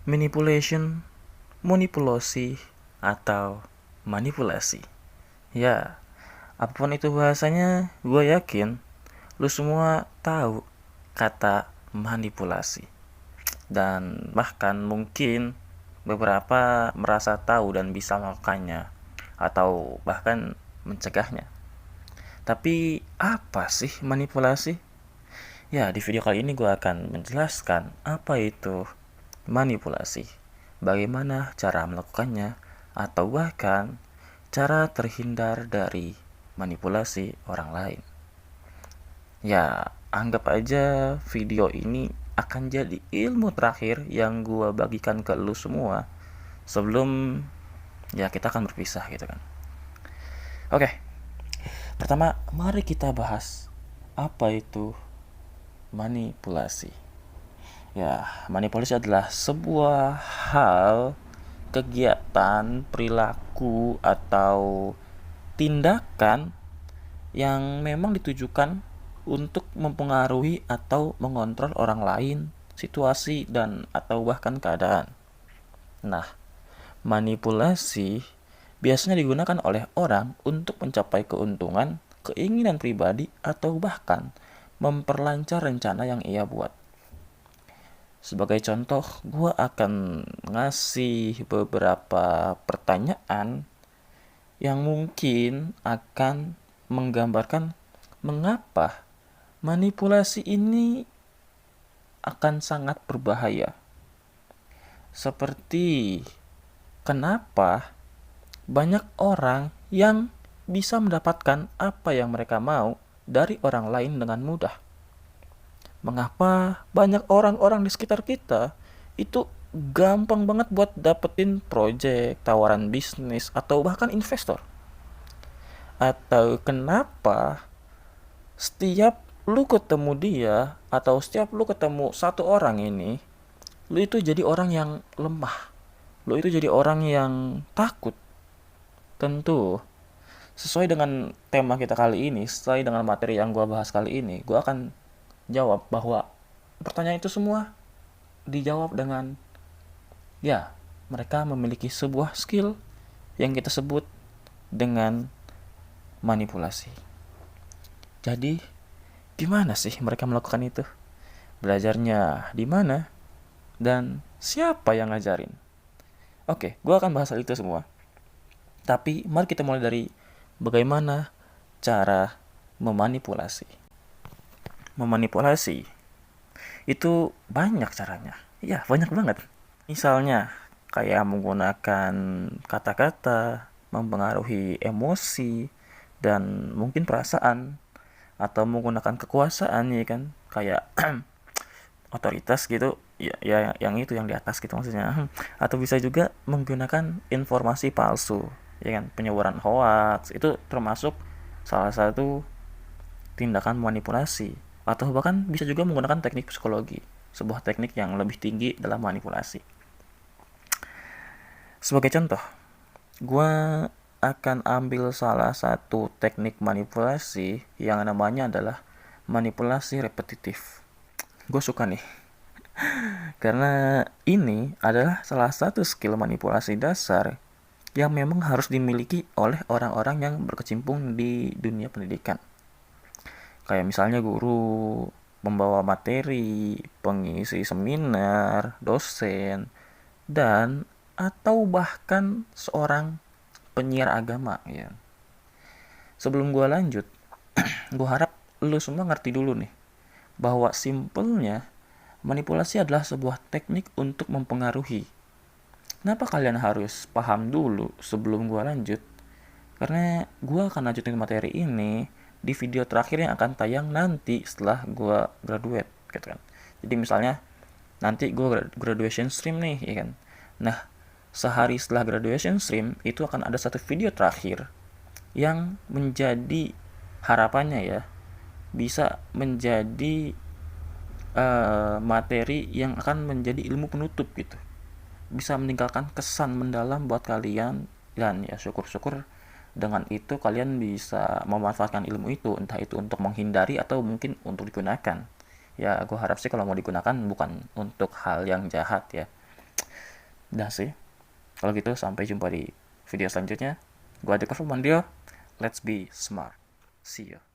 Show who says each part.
Speaker 1: manipulation, manipulasi, atau manipulasi. Ya, apapun itu bahasanya, gue yakin lu semua tahu kata manipulasi. Dan bahkan mungkin beberapa merasa tahu dan bisa melakukannya, atau bahkan mencegahnya. Tapi apa sih manipulasi? Ya, di video kali ini gue akan menjelaskan apa itu manipulasi, bagaimana cara melakukannya, atau bahkan cara terhindar dari manipulasi orang lain. Ya, anggap aja video ini akan jadi ilmu terakhir yang gue bagikan ke lu semua sebelum ya kita akan berpisah gitu kan. Oke, pertama mari kita bahas apa itu manipulasi. Ya, manipulasi adalah sebuah hal, kegiatan, perilaku, atau tindakan yang memang ditujukan untuk mempengaruhi atau mengontrol orang lain, situasi, dan atau bahkan keadaan. Nah, manipulasi biasanya digunakan oleh orang untuk mencapai keuntungan, keinginan pribadi, atau bahkan memperlancar rencana yang ia buat. Sebagai contoh, gue akan ngasih beberapa pertanyaan yang mungkin akan menggambarkan mengapa manipulasi ini akan sangat berbahaya. Seperti kenapa banyak orang yang bisa mendapatkan apa yang mereka mau dari orang lain dengan mudah. Mengapa banyak orang-orang di sekitar kita itu gampang banget buat dapetin project, tawaran bisnis, atau bahkan investor. Atau kenapa setiap lu ketemu dia, atau setiap lu ketemu satu orang ini, lu itu jadi orang yang lemah. Lu itu jadi orang yang takut. Tentu, sesuai dengan tema kita kali ini, sesuai dengan materi yang gue bahas kali ini, gue akan jawab bahwa pertanyaan itu semua dijawab dengan ya, mereka memiliki sebuah skill yang kita sebut dengan manipulasi. Jadi, gimana sih mereka melakukan itu? Belajarnya di mana? Dan siapa yang ngajarin? Oke, gue akan bahas hal itu semua. Tapi mari kita mulai dari bagaimana cara memanipulasi. Memanipulasi itu banyak caranya. Ya, banyak banget. Misalnya, kayak menggunakan kata-kata, mempengaruhi emosi, dan mungkin perasaan, atau menggunakan kekuasaan ya kan, kayak otoritas gitu, ya yang itu yang di atas gitu maksudnya. Atau bisa juga menggunakan informasi palsu, ya kan, penyebaran hoax, itu termasuk salah satu tindakan manipulasi. Atau bahkan bisa juga menggunakan teknik psikologi, sebuah teknik yang lebih tinggi dalam manipulasi. Sebagai contoh, gue akan ambil salah satu teknik manipulasi yang namanya adalah manipulasi repetitif. Gue suka nih, karena ini adalah salah satu skill manipulasi dasar yang memang harus dimiliki oleh orang-orang yang berkecimpung di dunia pendidikan. Kayak misalnya guru, pembawa materi, pengisi seminar, dosen, dan atau bahkan seorang penyiar agama ya. Sebelum gue lanjut, gue harap lu semua ngerti dulu nih bahwa simpelnya manipulasi adalah sebuah teknik untuk mempengaruhi. Kenapa kalian harus paham dulu sebelum gue lanjut? Karena gue akan lanjutin materi ini di video terakhir yang akan tayang nanti setelah gue graduate gitu kan. Jadi misalnya nanti gue graduation stream nih ya kan. Nah, sehari setelah graduation stream itu akan ada satu video terakhir yang menjadi harapannya ya bisa menjadi materi yang akan menjadi ilmu penutup gitu, bisa meninggalkan kesan mendalam buat kalian, dan ya syukur-syukur dengan itu kalian bisa memanfaatkan ilmu itu, entah itu untuk menghindari atau mungkin untuk digunakan. Ya gue harap sih kalau mau digunakan bukan untuk hal yang jahat ya. Udah sih. Kalau gitu sampai jumpa di video selanjutnya. Gua Adek Mandio. Let's be smart. See you.